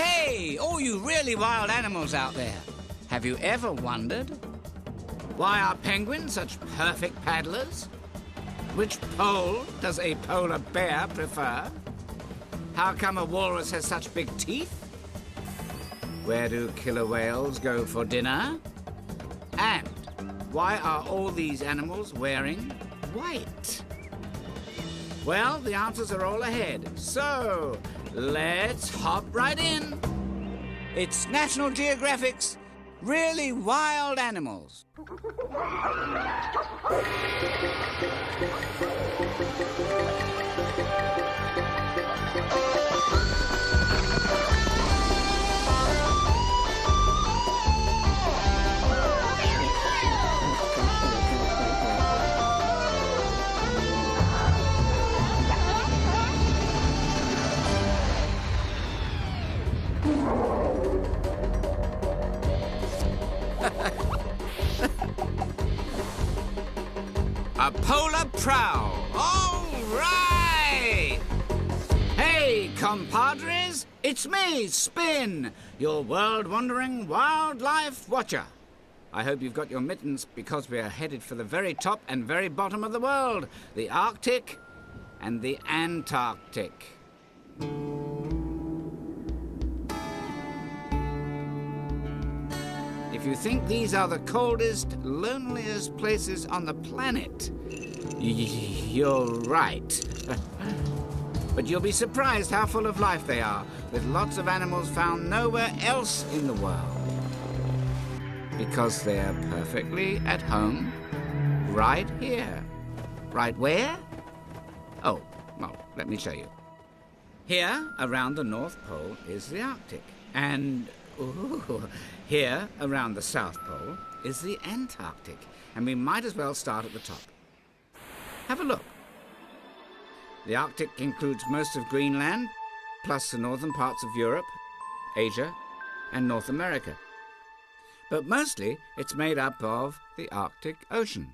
Hey, all you really wild animals out there. Have you ever wondered why are penguins such perfect paddlers? Which pole does a polar bear prefer? How come a walrus has such big teeth? Where do killer whales go for dinner? And why are all these animals wearing white? Well, the answers are all ahead, so let's hop right in. It's National Geographic's Really Wild Animals. A polar prowl. All right! Hey, compadres, it's me, Spin, your world-wandering wildlife watcher. I hope you've got your mittens because we are headed for the very top and very bottom of the world, the Arctic and the Antarctic. If you think these are the coldest, loneliest places on the planet, you're right. But you'll be surprised how full of life they are, with lots of animals found nowhere else in the world. Because they're perfectly at home right here. Right where? Oh, well, let me show you. Here, around the North Pole, is the Arctic. And here, around the South Pole, is the Antarctic. And we might as well start at the top. Have a look. The Arctic includes most of Greenland, plus the northern parts of Europe, Asia, and North America. But mostly, it's made up of the Arctic Ocean.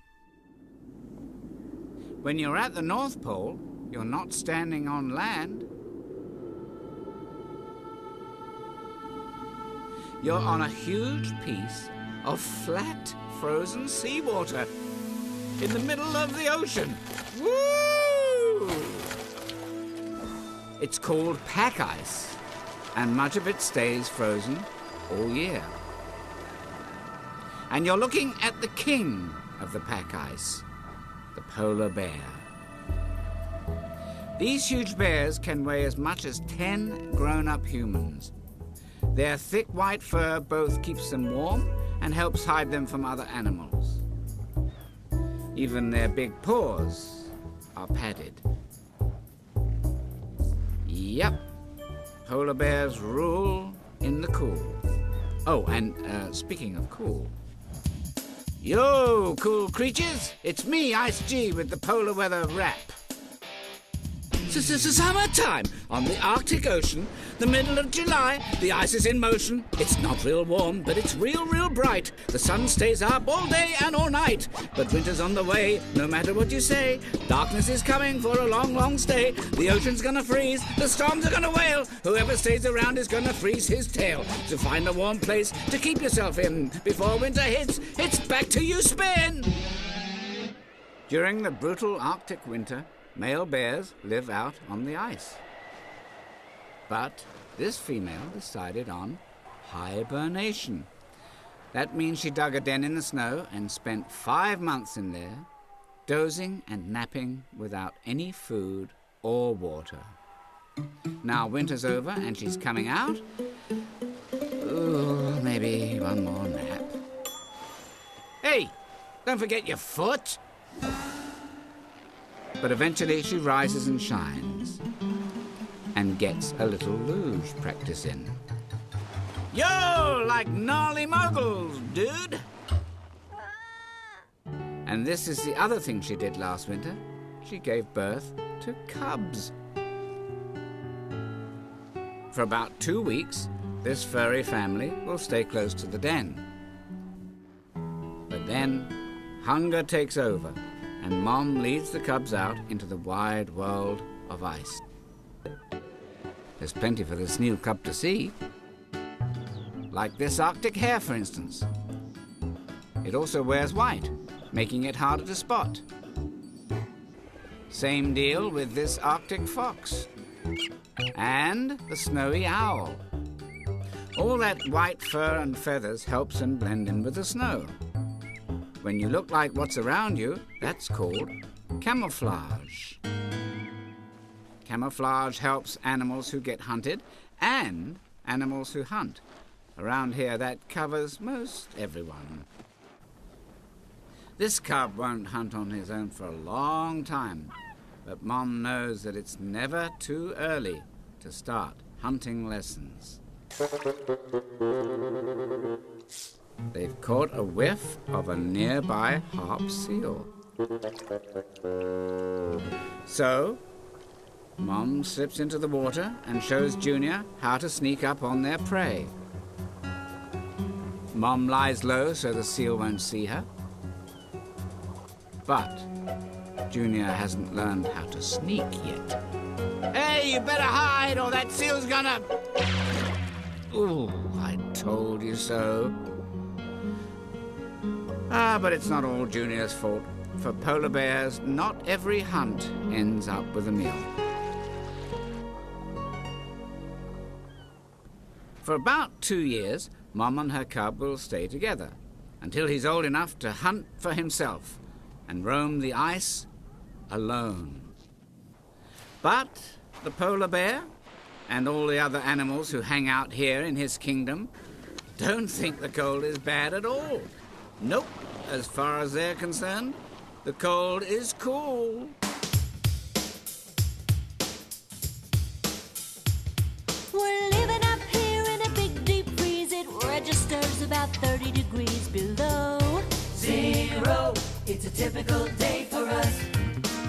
When you're at the North Pole, you're not standing on land. You're on a huge piece of flat, frozen seawater in the middle of the ocean. Woo! It's called pack ice, and much of it stays frozen all year. And you're looking at the king of the pack ice, the polar bear. These huge bears can weigh as much as 10 grown-up humans. Their thick white fur both keeps them warm and helps hide them from other animals. Even their big paws are padded. Yep, polar bears rule in the cool. Oh, and speaking of cool, yo, cool creatures, it's me, Ice G, with the polar weather wrap. Summertime on the Arctic Ocean, the middle of July, the ice is in motion. It's not real warm, but it's real bright. The sun stays up all day and all night. But winter's on the way, no matter what you say. Darkness is coming for a long stay. The ocean's gonna freeze, the storms are gonna wail. Whoever stays around is gonna freeze his tail. So find a warm place to keep yourself in. Before winter hits, it's back to you, Spin! During the brutal Arctic winter, male bears live out on the ice. But this female decided on hibernation. That means she dug a den in the snow and spent 5 months in there, dozing and napping without any food or water. Now winter's over and she's coming out. Ooh, maybe one more nap. Hey, don't forget your foot! But eventually she rises and shines and gets a little luge practice in. Yo, like gnarly moguls, dude! And this is the other thing she did last winter. She gave birth to cubs. For about 2 weeks, this furry family will stay close to the den. But then, hunger takes over, and Mom leads the cubs out into the wide world of ice. There's plenty for this new cub to see. like this Arctic hare, for instance. It also wears white, making it harder to spot. Same deal with this Arctic fox and the snowy owl. All that white fur and feathers helps them blend in with the snow. When you look like what's around you, that's called camouflage. Camouflage helps animals who get hunted and animals who hunt. Around here, that covers most everyone. This cub won't hunt on his own for a long time, but Mom knows that it's never too early to start hunting lessons. They've caught a whiff of a nearby harp seal. So, Mom slips into the water and shows Junior how to sneak up on their prey. Mom lies low so the seal won't see her. But Junior hasn't learned how to sneak yet. Hey, you better hide or that seal's gonna... Ooh, I told you so. But it's not all Junior's fault. For polar bears, not every hunt ends up with a meal. For about 2 years, Mom and her cub will stay together until he's old enough to hunt for himself and roam the ice alone. But the polar bear and all the other animals who hang out here in his kingdom don't think the cold is bad at all. Nope, as far as they're concerned, the cold is cool. We're living up here in a big deep freeze. It registers about 30 degrees below zero. It's a typical day for us.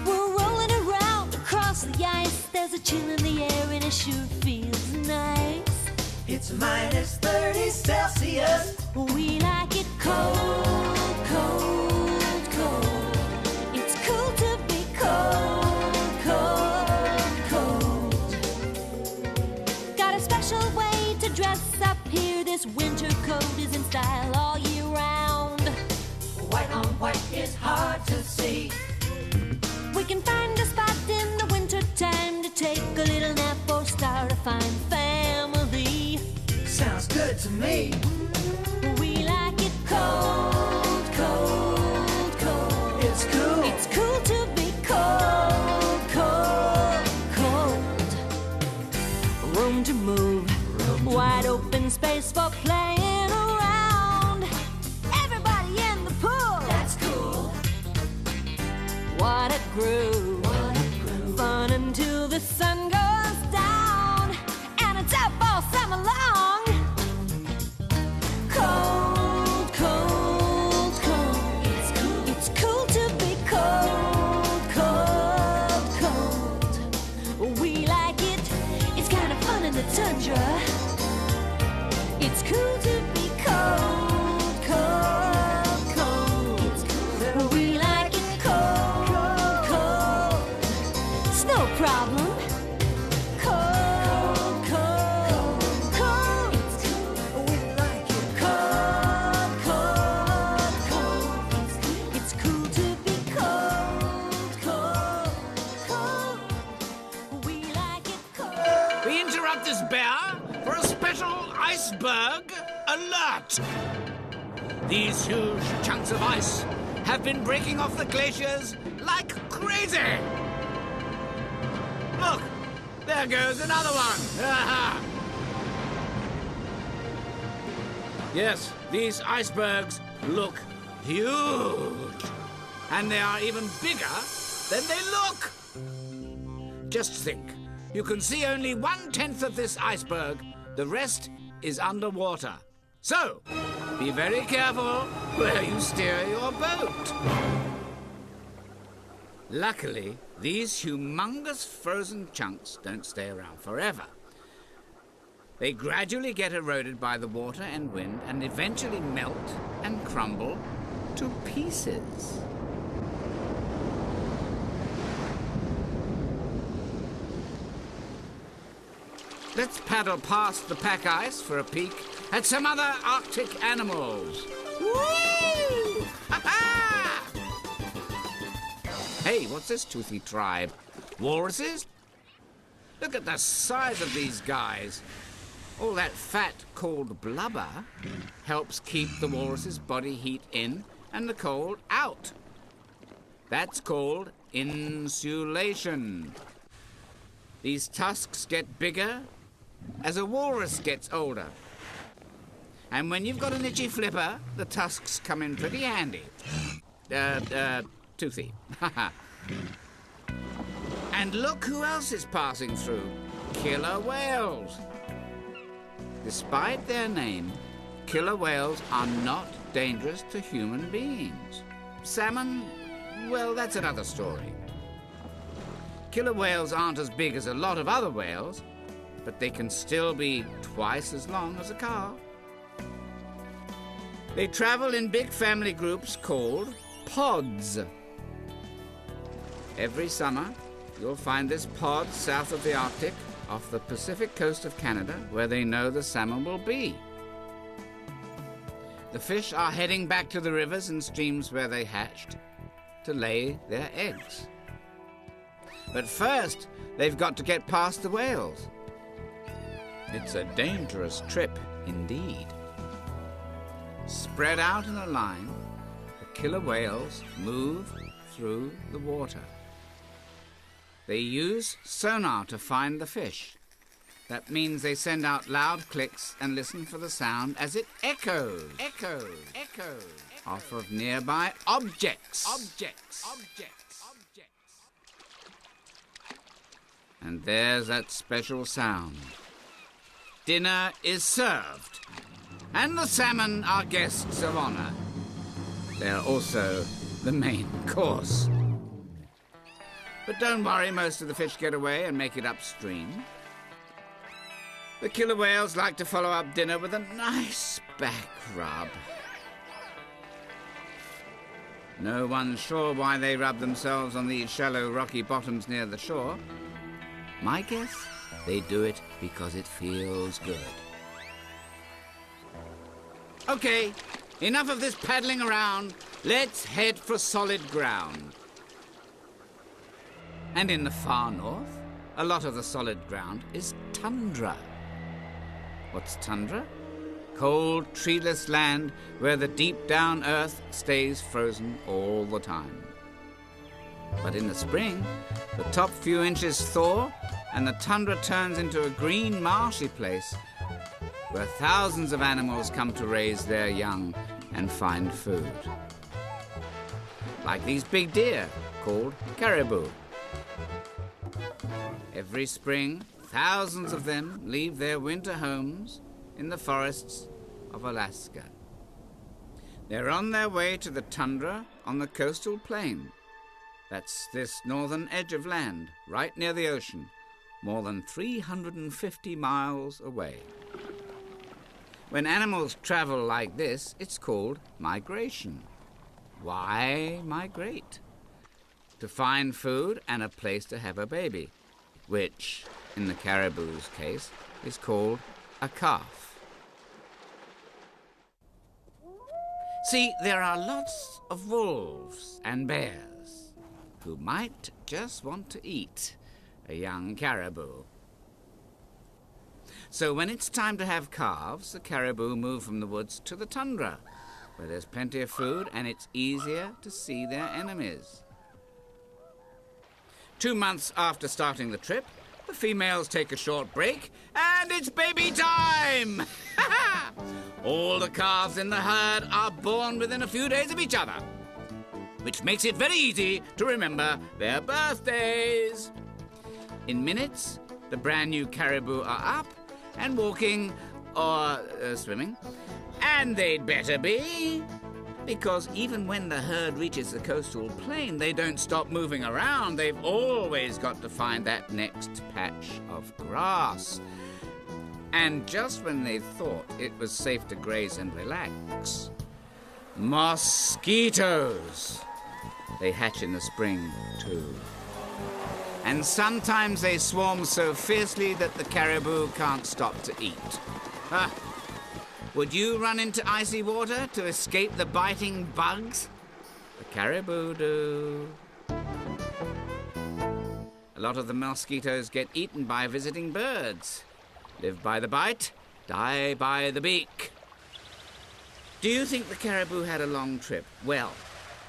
We're rolling around across the ice. There's a chill in the air and it sure feels nice. It's minus 30 Celsius. We like it cold, cold, cold. It's cool to be cold, cold, cold. Got a special way to dress up here. This winter coat is in style all year round. White on white is hard to see. We can find a spot in the winter time to take a little nap or start a fine family. Sounds good to me. We like it cold, cold, cold. It's cool. It's cool to be cold, cold, cold. Room to move, wide open space for playing around. Everybody in the pool. That's cool. What a groove. What a groove. Fun until the sun goes down. And it's up all summer long. Cold, cold, cold. It's cool. It's cool to be cold, cold, cold. We like it. It's kind of fun in the tundra. It's cool to be cold, cold, cold. It's cool. We like it cold, cold. It's no problem. Cold, cold, cold. It's cool. We like it. Cold, cold, cold. It's cool to be cold, cold, cold. We like it cold. We interrupt this bear for a special iceberg alert. These huge chunks of ice have been breaking off the glaciers like crazy. Look, there goes another one. Yes, these icebergs look huge. And they are even bigger than they look. Just think, you can see only 1/10 of this iceberg. The rest is underwater. So, be very careful where you steer your boat. Luckily, these humongous frozen chunks don't stay around forever. They gradually get eroded by the water and wind and eventually melt and crumble to pieces. Let's paddle past the pack ice for a peek at some other Arctic animals. Woo! Ha-ha! Hey, what's this toothy tribe? Walruses? Look at the size of these guys. All that fat called blubber helps keep the walrus's body heat in and the cold out. That's called insulation. These tusks get bigger as a walrus gets older. And when you've got an itchy flipper, the tusks come in pretty handy. Toothy. And look who else is passing through. Killer whales. Despite their name, killer whales are not dangerous to human beings. Salmon, well, that's another story. Killer whales aren't as big as a lot of other whales, but they can still be twice as long as a car. They travel in big family groups called pods. Every summer, you'll find this pod south of the Arctic, off the Pacific coast of Canada, where they know the salmon will be. The fish are heading back to the rivers and streams where they hatched to lay their eggs. But first, they've got to get past the whales. It's a dangerous trip indeed. Spread out in a line, the killer whales move through the water. They use sonar to find the fish. That means they send out loud clicks and listen for the sound as it echoes off of nearby objects. And there's that special sound. Dinner is served, and the salmon are guests of honor. They're also the main course. But don't worry, most of the fish get away and make it upstream. The killer whales like to follow up dinner with a nice back rub. No one's sure why they rub themselves on these shallow rocky bottoms near the shore. My guess, they do it because it feels good. Okay, enough of this paddling around. Let's head for solid ground. And in the far north, a lot of the solid ground is tundra. What's tundra? Cold, treeless land where the deep down earth stays frozen all the time. But in the spring, the top few inches thaw and the tundra turns into a green, marshy place where thousands of animals come to raise their young and find food. Like these big deer called caribou. Every spring, thousands of them leave their winter homes in the forests of Alaska. They're on their way to the tundra on the coastal plain. That's this northern edge of land, right near the ocean, more than 350 miles away. When animals travel like this, it's called migration. Why migrate? To find food and a place to have a baby, which, in the caribou's case, is called a calf. See, there are lots of wolves and bears who might just want to eat a young caribou. So when it's time to have calves, the caribou move from the woods to the tundra, where there's plenty of food and it's easier to see their enemies. 2 months after starting the trip, the females take a short break, and it's baby time! All the calves in the herd are born within a few days of each other, which makes it very easy to remember their birthdays. In minutes, the brand new caribou are up and walking or swimming, and they'd better be, because even when the herd reaches the coastal plain, they don't stop moving around. They've always got to find that next patch of grass. And just when they thought it was safe to graze and relax, mosquitoes. They hatch in the spring, too. And sometimes they swarm so fiercely that the caribou can't stop to eat. Would you run into icy water to escape the biting bugs? The caribou do. A lot of the mosquitoes get eaten by visiting birds. Live by the bite, die by the beak. Do you think the caribou had a long trip? Well,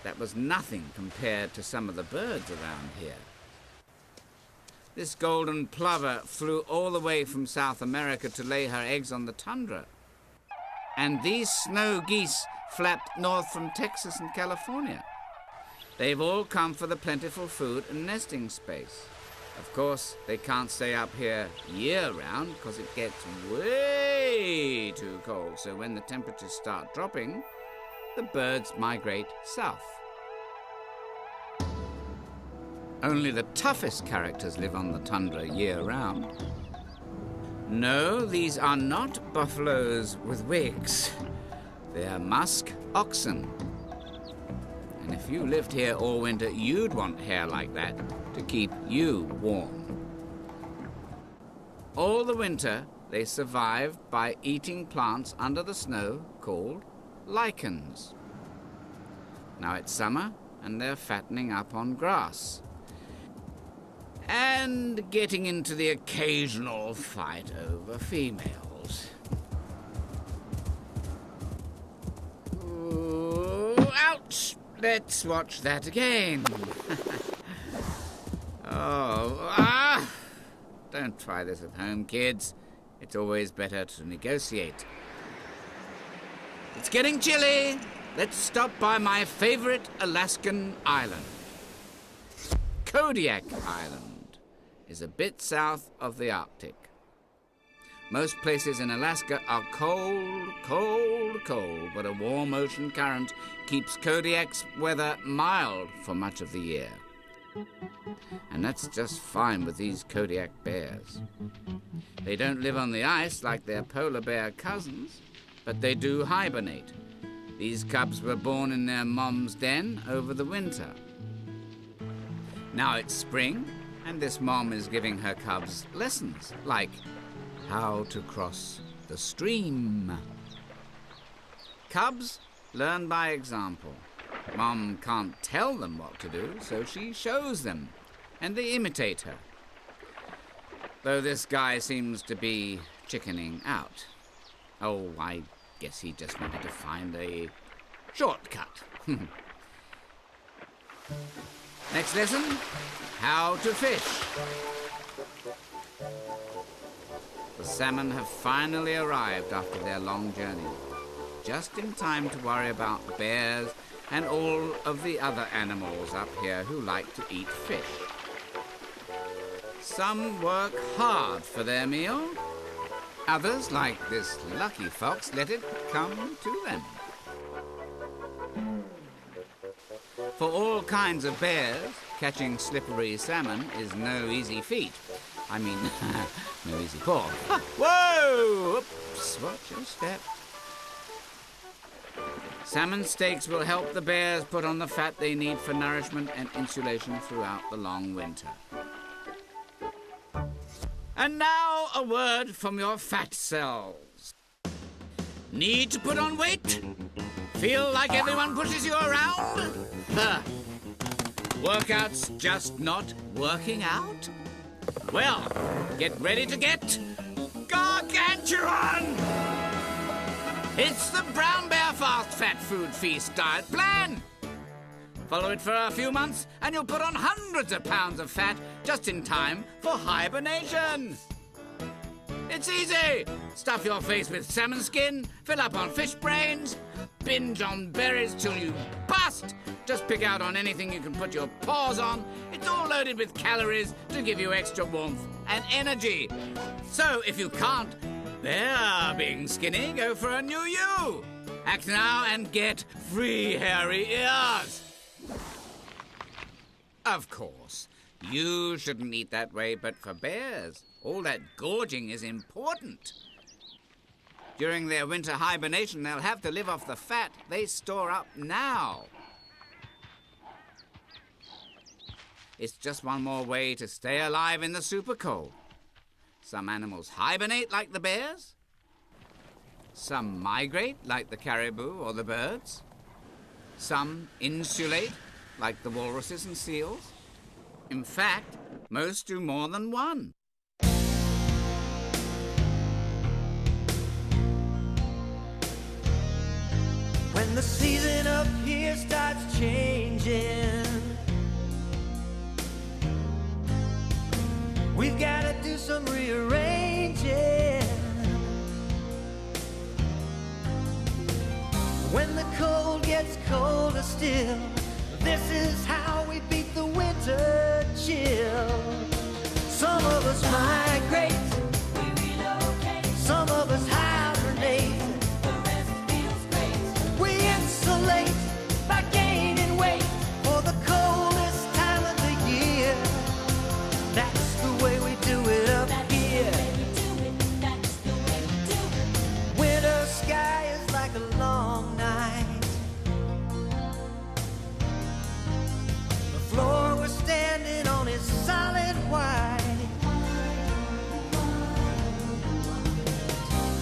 that was nothing compared to some of the birds around here. This golden plover flew all the way from South America to lay her eggs on the tundra. And these snow geese flapped north from Texas and California. They've all come for the plentiful food and nesting space. Of course, they can't stay up here year-round because it gets way too cold. So when the temperatures start dropping, the birds migrate south. Only the toughest characters live on the tundra year-round. No, these are not buffaloes with wigs. They are musk oxen. And if you lived here all winter, you'd want hair like that to keep you warm. All the winter, they survive by eating plants under the snow called lichens. Now it's summer, and they're fattening up on grass. And getting into the occasional fight over females. Ooh, ouch! Let's watch that again. Don't try this at home, kids. It's always better to negotiate. It's getting chilly. Let's stop by my favorite Alaskan island. Kodiak Island is a bit south of the Arctic. Most places in Alaska are cold, cold, cold, but a warm ocean current keeps Kodiak's weather mild for much of the year. And that's just fine with these Kodiak bears. They don't live on the ice like their polar bear cousins, but they do hibernate. These cubs were born in their mom's den over the winter. Now it's spring, and this mom is giving her cubs lessons, like how to cross the stream. Cubs learn by example. Mom can't tell them what to do, so she shows them, and they imitate her. Though this guy seems to be chickening out. Oh, I guess he just wanted to find a shortcut. Next lesson, how to fish. The salmon have finally arrived after their long journey, just in time to worry about bears and all of the other animals up here who like to eat fish. Some work hard for their meal. Others, like this lucky fox, let it come to them. For all kinds of bears, catching slippery salmon is no easy feat. I mean, no easy call. Whoa! Oops, watch your step. Salmon steaks will help the bears put on the fat they need for nourishment and insulation throughout the long winter. And now a word from your fat cells. Need to put on weight? Feel like everyone pushes you around? Workouts just not working out? Well, get ready to get gargantuan! It's the Brown Bear Fast Fat Food Feast diet plan. Follow it for a few months and you'll put on hundreds of pounds of fat just in time for hibernation. It's easy. Stuff your face with salmon skin, fill up on fish brains, binge on berries till you bust. Just pick out on anything you can put your paws on. It's all loaded with calories to give you extra warmth and energy. So if you can't bear being skinny, go for a new you. Act now and get free hairy ears. Of course, you shouldn't eat that way, but for bears, all that gorging is important. During their winter hibernation, they'll have to live off the fat they store up now. It's just one more way to stay alive in the super cold. Some animals hibernate like the bears. Some migrate, like the caribou or the birds. Some insulate, like the walruses and seals. In fact, most do more than one. When the season up here starts changing, we've got to do some rearranging. When the cold gets colder still, this is how we beat the winter chill. Some of us migrate, we relocate. Some of us hibernate, the rest feels great. We insulate by gaining weight for the coldest time of the year. That's the way we do it up here. That's the way we do it. Winter sky is like a long night. The floor we're standing on is solid white.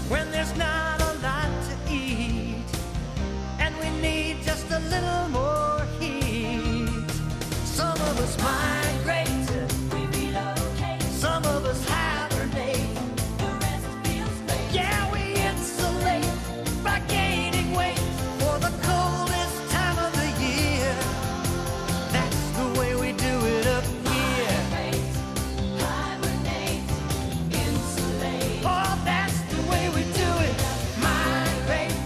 When there's not a lot to eat, and we need just a little more heat. Some of us migrate, we relocate. Some of us hibernate, the rest feels great. Yeah, we insulate by gaining weight for the coldest time of the year. That's the way we do it up here. Hibernate, insulate. Oh, that's the way we do it. Migrate,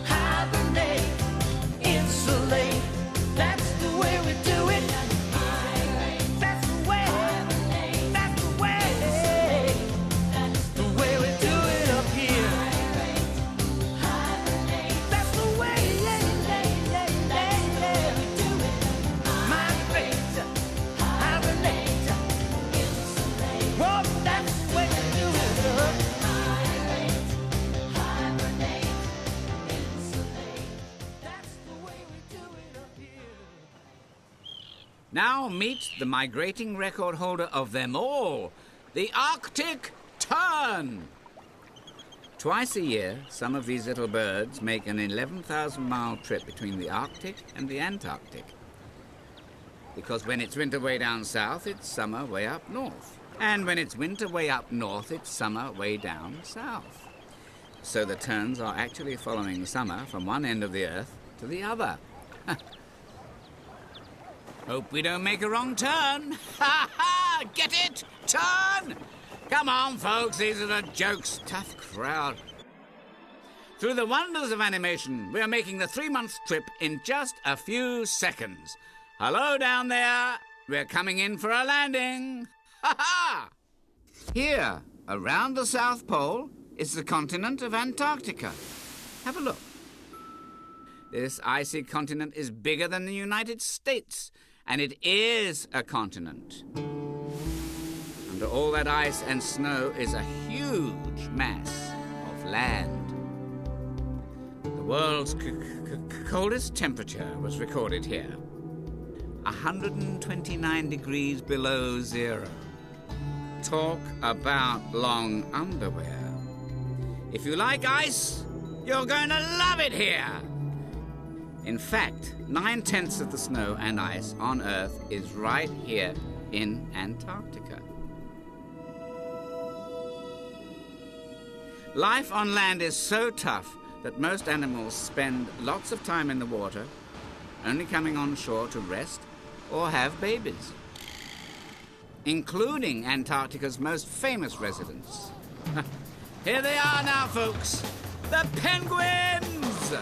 hibernate, insulate. That's the way we do it. That's the way. That's the way. That's the way we do it up here. That's the way. Migrate, hibernate, insulate. Whoa, that's the way we do it. Hibernate, insulate. That's the way we do it up here. Now meet the migrating record holder of them all, the Arctic tern. Twice a year, some of these little birds make an 11,000-mile trip between the Arctic and the Antarctic. Because when it's winter way down south, it's summer way up north. And when it's winter way up north, it's summer way down south. So the terns are actually following summer from one end of the earth to the other. Hope we don't make a wrong turn. Ha ha! Get it? Turn! Come on, folks, these are the jokes. Tough crowd. Through the wonders of animation, we are making the 3-month trip in just a few seconds. Hello down there. We're coming in for a landing. Ha ha! Here, around the South Pole, is the continent of Antarctica. Have a look. This icy continent is bigger than the United States, and it is a continent. Under all that ice and snow is a huge mass of land. The world's coldest temperature was recorded here. 129 degrees below zero. Talk about long underwear. If you like ice, you're going to love it here. In fact, 9/10 of the snow and ice on Earth is right here in Antarctica. Life on land is so tough that most animals spend lots of time in the water, only coming on shore to rest or have babies, including Antarctica's most famous residents. Here they are now, folks, the penguins!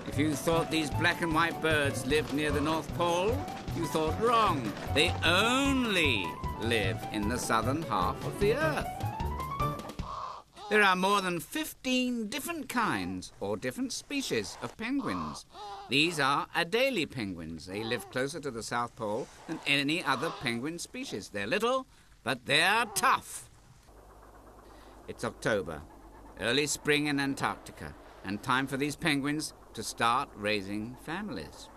If you thought these black and white birds lived near the North Pole, you thought wrong. They only live in the southern half of the Earth. There are more than 15 different kinds or different species of penguins. These are Adelie penguins. They live closer to the South Pole than any other penguin species. They're little, but they're tough. It's October, early spring in Antarctica, and time for these penguins to start raising families.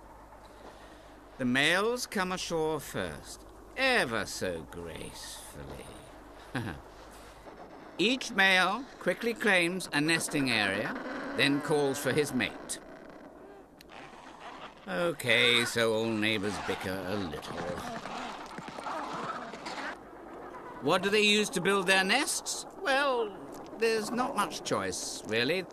The males come ashore first, ever so gracefully. Each male quickly claims a nesting area, then calls for his mate. Okay, so all neighbors bicker a little. What do they use to build their nests? Well, there's not much choice, really.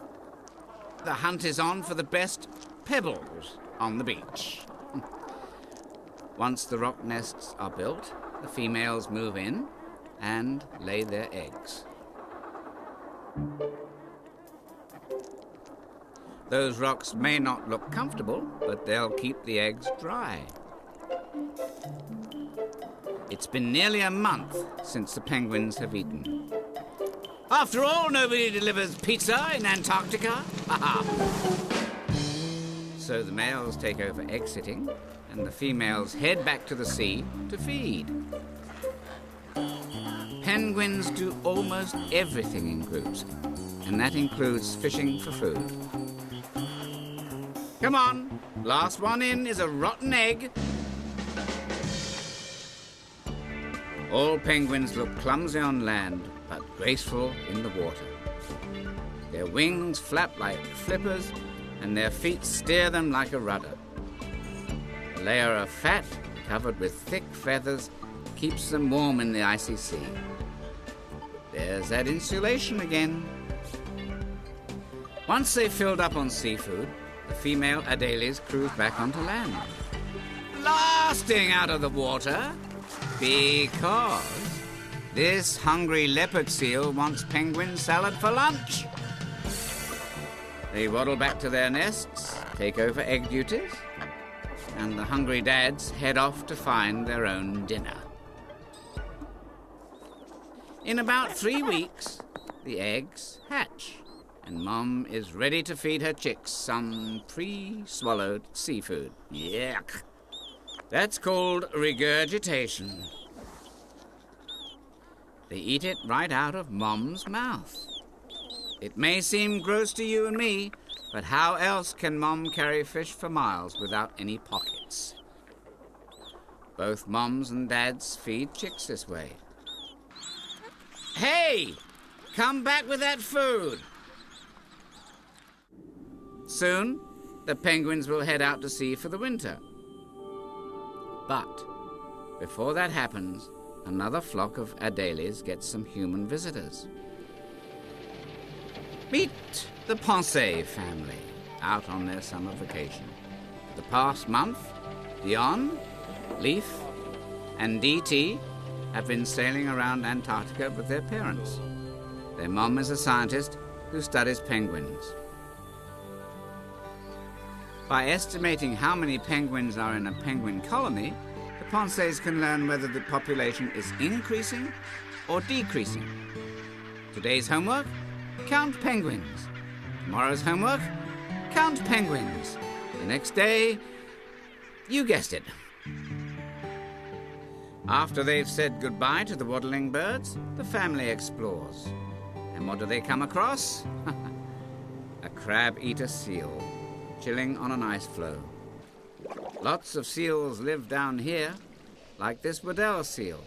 The hunt is on for the best pebbles on the beach. Once the rock nests are built, the females move in and lay their eggs. Those rocks may not look comfortable, but they'll keep the eggs dry. It's been nearly a month since the penguins have eaten. After all, nobody delivers pizza in Antarctica. So the males take over egg sitting, and the females head back to the sea to feed. Penguins do almost everything in groups, and that includes fishing for food. Come on, last one in is a rotten egg. All penguins look clumsy on land, but graceful in the water. Their wings flap like flippers, and their feet steer them like a rudder. A layer of fat, covered with thick feathers, keeps them warm in the icy sea. There's that insulation again. Once they've filled up on seafood, the female adelies cruise back onto land, blasting out of the water because this hungry leopard seal wants penguin salad for lunch. They waddle back to their nests, take over egg duties, and the hungry dads head off to find their own dinner. In about 3 weeks, the eggs hatch, and Mom is ready to feed her chicks some pre-swallowed seafood. Yuck! That's called regurgitation. They eat it right out of Mom's mouth. It may seem gross to you and me, but how else can Mom carry fish for miles without any pockets? Both moms and dads feed chicks this way. Hey! Come back with that food! Soon, the penguins will head out to sea for the winter. But before that happens, another flock of adelies gets some human visitors. Meet the Pensée family, out on their summer vacation. For the past month, Dion, Leaf, and DT have been sailing around Antarctica with their parents. Their mom is a scientist who studies penguins. By estimating how many penguins are in a penguin colony, the Pensées can learn whether the population is increasing or decreasing. Today's homework? Count penguins. Tomorrow's homework? Count penguins. The next day, you guessed it. After they've said goodbye to the waddling birds, the family explores. And what do they come across? A crab-eater seal, chilling on an ice floe. Lots of seals live down here, like this Weddell seal.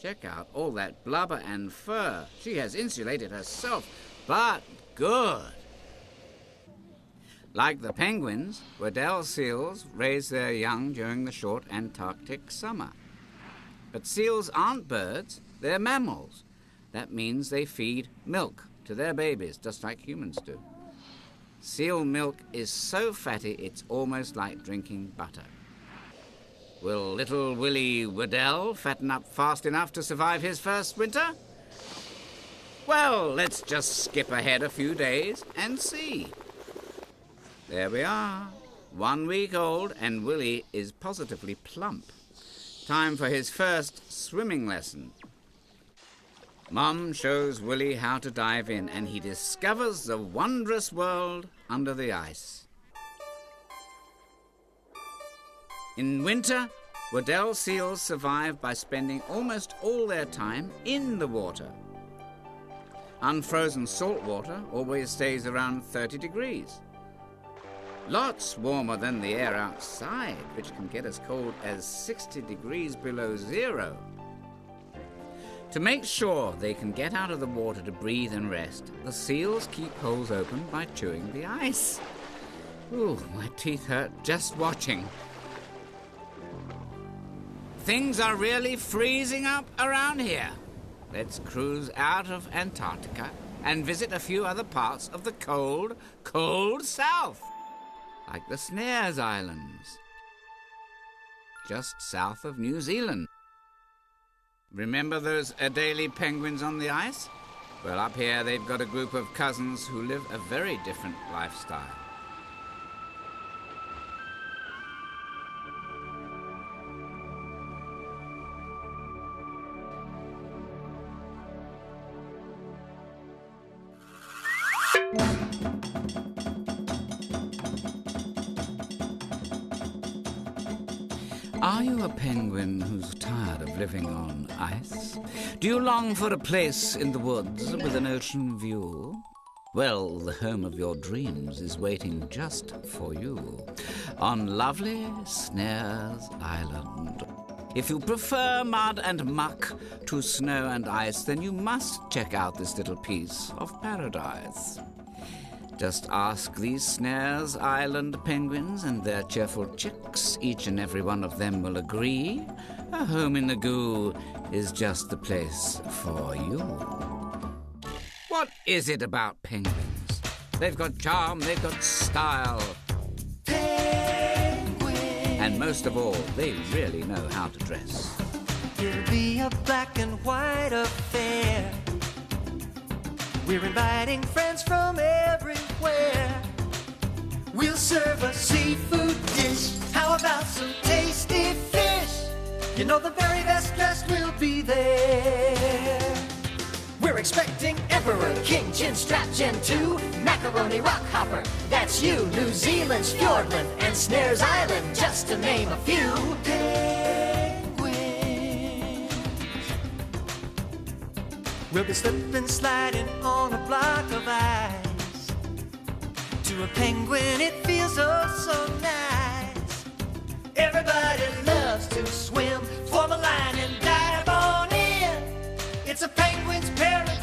Check out all that blubber and fur. She has insulated herself, but good. Like the penguins, Weddell seals raise their young during the short Antarctic summer. But seals aren't birds, they're mammals. That means they feed milk to their babies, just like humans do. Seal milk is so fatty it's almost like drinking butter. Will little Willie Weddell fatten up fast enough to survive his first winter? Well, let's just skip ahead a few days and see. There we are, 1 week old, and Willie is positively plump. Time for his first swimming lesson. Mom shows Willie how to dive in, and he discovers the wondrous world under the ice. In winter, Weddell seals survive by spending almost all their time in the water. Unfrozen salt water always stays around 30 degrees. Lots warmer than the air outside, which can get as cold as 60 degrees below zero. To make sure they can get out of the water to breathe and rest, the seals keep holes open by chewing the ice. Ooh, my teeth hurt just watching. Things are really freezing up around here. Let's cruise out of Antarctica and visit a few other parts of the cold, cold south, like the Snares Islands, just south of New Zealand. Remember those Adelie penguins on the ice? Well, up here they've got a group of cousins who live a very different lifestyle. Are you a penguin who's tired of living on ice? Do you long for a place in the woods with an ocean view? Well, the home of your dreams is waiting just for you on lovely Snares Island. If you prefer mud and muck to snow and ice, then you must check out this little piece of paradise. Just ask these Snares Island penguins and their cheerful chicks. Each and every one of them will agree. A home in the goo is just the place for you. What is it about penguins? They've got charm, they've got style. Penguin. And most of all, they really know how to dress. It'll be a black and white affair. We're inviting friends from everywhere. We'll serve a seafood dish. How about some tasty fish? You know the very best dressed will be there. We're expecting Emperor, King, Chin Strap, Gen 2, Macaroni, Rockhopper. That's you, New Zealand's Fjordland and Snares Island, just to name a few. We'll be slipping, sliding on a block of ice. To a penguin, it feels oh so nice. Everybody loves to swim, form a line and dive on in. It's a penguin's paradise.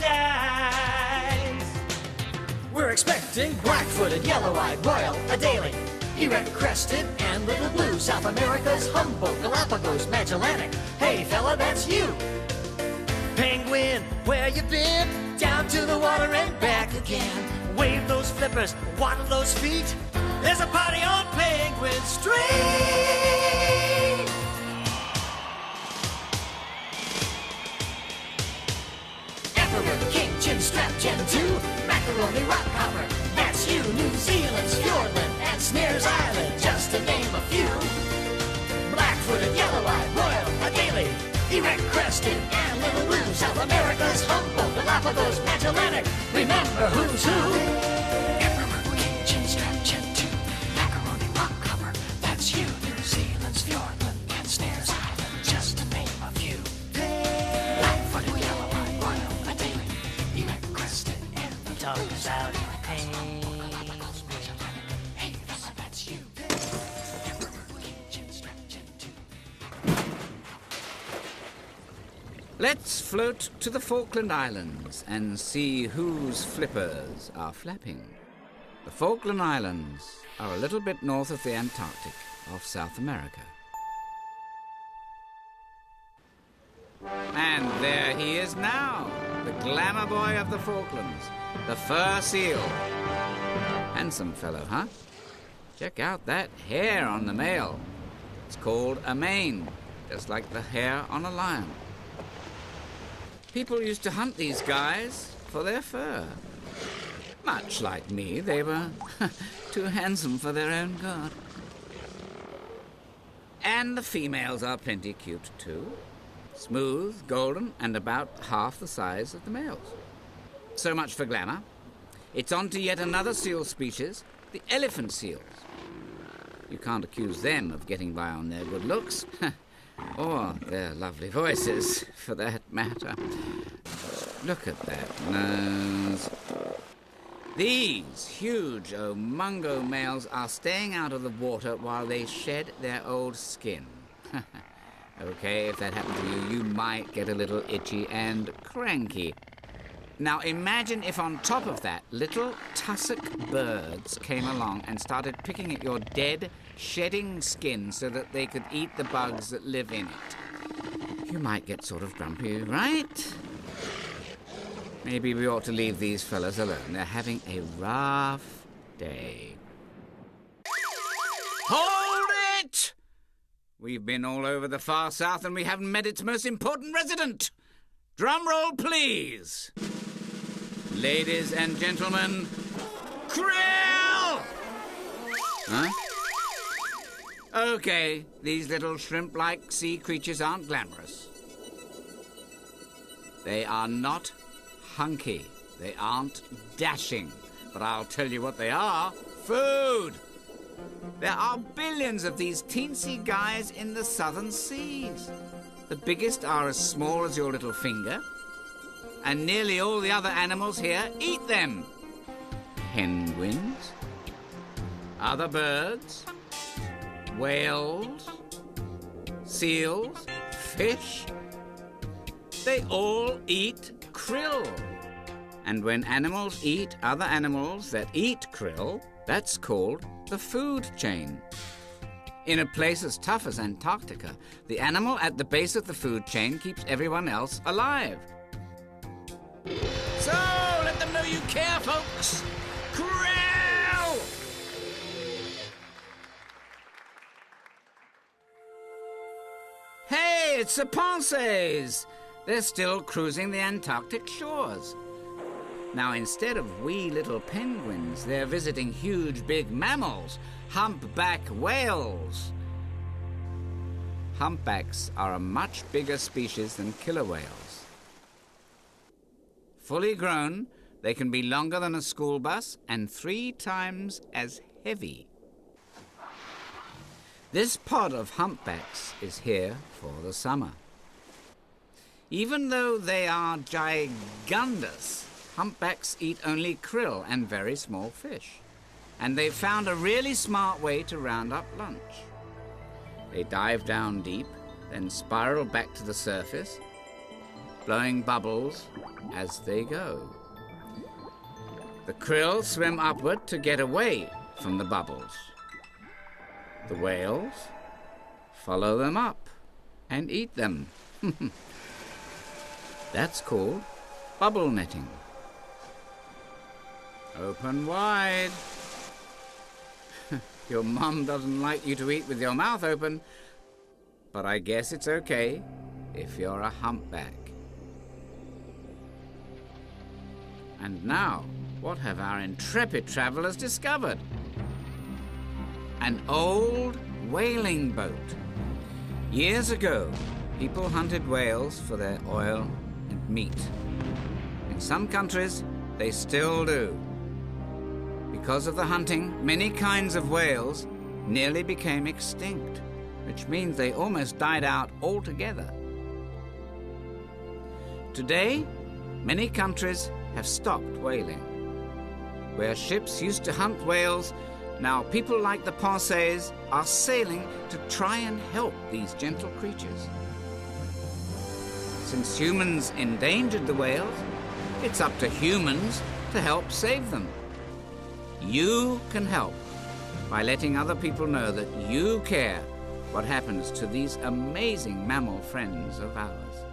We're expecting black-footed, yellow-eyed, royal, Adelie, erect-crested, and little blue. South America's Humboldt, Galapagos, Magellanic. Hey, fella, that's you. Penguin, where you been? Down to the water and back again. Wave those flippers, waddle those feet. There's a party on Penguin Street. Emperor, King, Chin Strap, Gen 2, Macaroni, Rockhopper. That's you, New Zealand's Fjordland and Snares Island, just to name a few. Black-footed, yellow-eyed, royal, Adelie, erect-crested, and little blue. South America's Humboldt, Galapagos, Magellanic. Remember who's who. Emperor, King, Chin Strap, Gen 2, Macaroni, Rockhopper. That's you, New Zealand's Fjordland and Snares Island, just to name a few. Black-footed, yellow-eyed, royal, Adelie, erect-crested, and little blue. Out. Hey, that's you. Let's float to the Falkland Islands and see whose flippers are flapping. The Falkland Islands are a little bit north of the Antarctic off South America. And there he is now, the glamour boy of the Falklands, the fur seal. Handsome fellow, huh? Check out that hair on the male. It's called a mane, just like the hair on a lion. People used to hunt these guys for their fur. Much like me, they were too handsome for their own good. And the females are plenty cute too. Smooth, golden, and about half the size of the males. So much for glamour. It's on to yet another seal species, the elephant seals. You can't accuse them of getting by on their good looks. Or their lovely voices, for that matter. Look at that nose. These huge omungo males are staying out of the water while they shed their old skin. Okay, if that happened to you, you might get a little itchy and cranky. Now imagine if on top of that, little tussock birds came along and started picking at your dead, shedding skin so that they could eat the bugs that live in it. You might get sort of grumpy, right? Maybe we ought to leave these fellas alone. They're having a rough day. Hold it! We've been all over the far south and we haven't met its most important resident. Drum roll, please. Ladies and gentlemen, krill! Huh? Okay, these little shrimp-like sea creatures aren't glamorous. They are not hunky. They aren't dashing. But I'll tell you what they are. Food! There are billions of these teensy guys in the southern seas. The biggest are as small as your little finger, and nearly all the other animals here eat them. Penguins, other birds, whales, seals, fish. They all eat krill. And when animals eat other animals that eat krill, that's called the food chain. In a place as tough as Antarctica, the animal at the base of the food chain keeps everyone else alive. So, let them know you care, folks! Krill! Hey, it's the Pensees! They're still cruising the Antarctic shores. Now, instead of wee little penguins, they're visiting huge big mammals, humpback whales. Humpbacks are a much bigger species than killer whales. Fully grown, they can be longer than a school bus and 3 times as heavy. This pod of humpbacks is here for the summer. Even though they are gigundous, humpbacks eat only krill and very small fish. And they've found a really smart way to round up lunch. They dive down deep, then spiral back to the surface, blowing bubbles as they go. The krill swim upward to get away from the bubbles. The whales follow them up and eat them. That's called bubble netting. Open wide. Your mum doesn't like you to eat with your mouth open, but I guess it's okay if you're a humpback. And now, what have our intrepid travelers discovered? An old whaling boat. Years ago, people hunted whales for their oil and meat. In some countries, they still do. Because of the hunting, many kinds of whales nearly became extinct, which means they almost died out altogether. Today, many countries have stopped whaling. Where ships used to hunt whales, now people like the Pensees are sailing to try and help these gentle creatures. Since humans endangered the whales, it's up to humans to help save them. You can help by letting other people know that you care what happens to these amazing mammal friends of ours.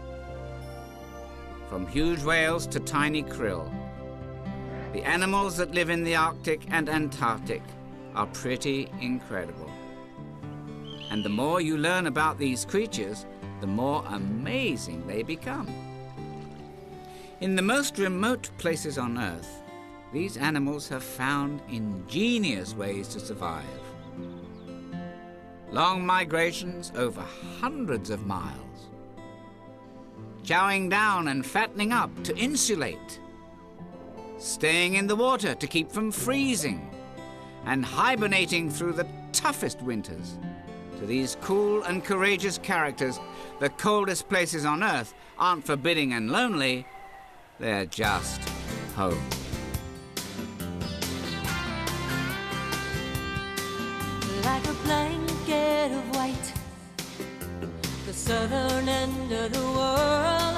From huge whales to tiny krill, the animals that live in the Arctic and Antarctic are pretty incredible. And the more you learn about these creatures, the more amazing they become. In the most remote places on Earth, these animals have found ingenious ways to survive. Long migrations over hundreds of miles. Chowing down and fattening up to insulate. Staying in the water to keep from freezing. And hibernating through the toughest winters. To these cool and courageous characters, the coldest places on Earth aren't forbidding and lonely. They're just home. Like a blanket of white, the southern end of the world.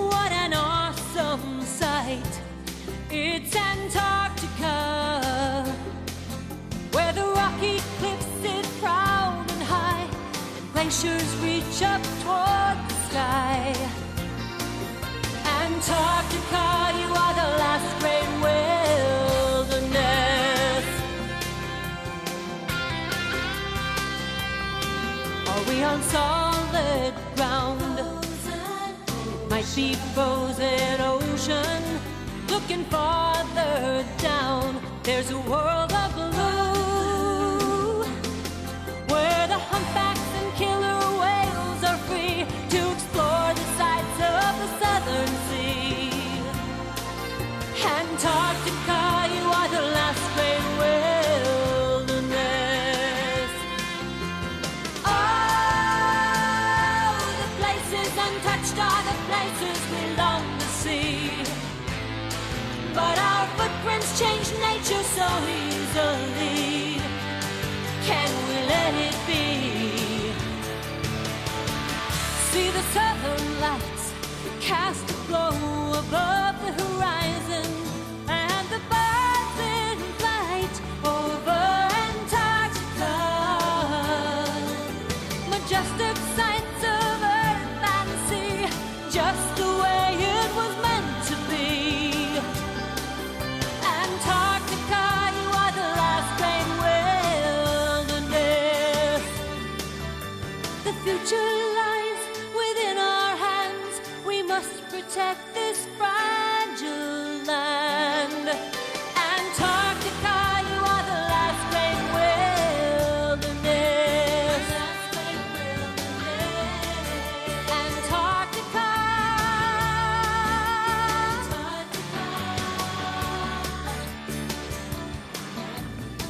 What an awesome sight! It's Antarctica, where the rocky cliffs sit proud and high, and glaciers reach up toward the sky. Antarctica, you are the last great wilderness. Are we on solid ground? It might be frozen ocean. Looking farther down, there's a world of blue, where the humpbacks and killer whales are free to explore the sights of the southern sea. Antarctica, you are the last great wilderness. Oh, the places untouched are the places we long to see. But our footprints change nature so easily. Can we let it be? See the southern lights cast a glow above the horizon, and the birds in flight over Antarctica. Majestic sights of earth and sea, just the way it was meant to be. Antarctica, you are the last great wilderness. The future lies within our hands. We must protect this fragile land. Antarctica, you are the last great wilderness. Antarctica.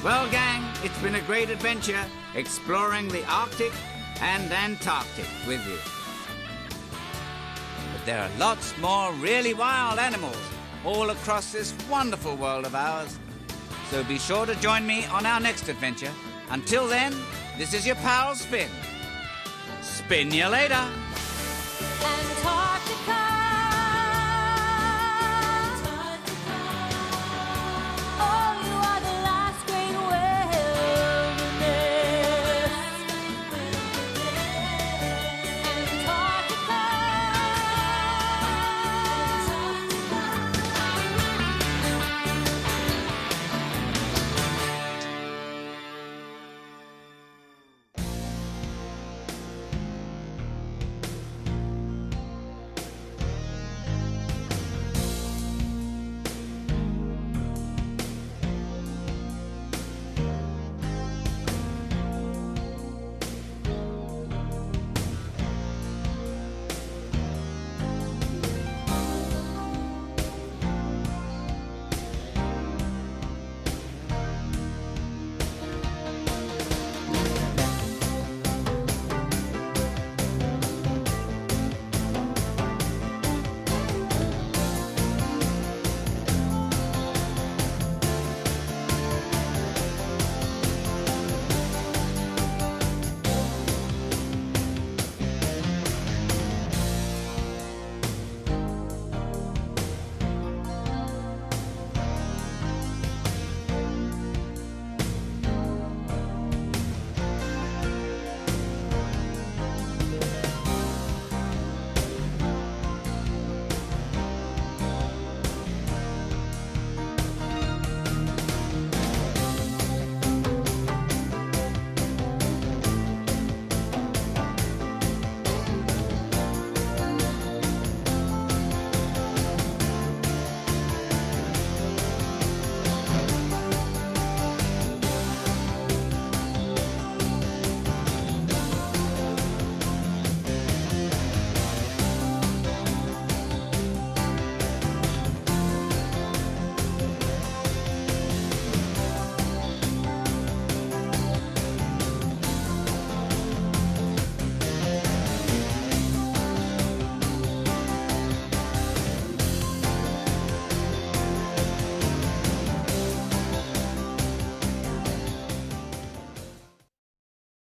Well, gang, it's been a great adventure exploring the Arctic and Antarctic with you. But there are lots more really wild animals all across this wonderful world of ours. So be sure to join me on our next adventure. Until then, this is your pal Spin. Spin you later.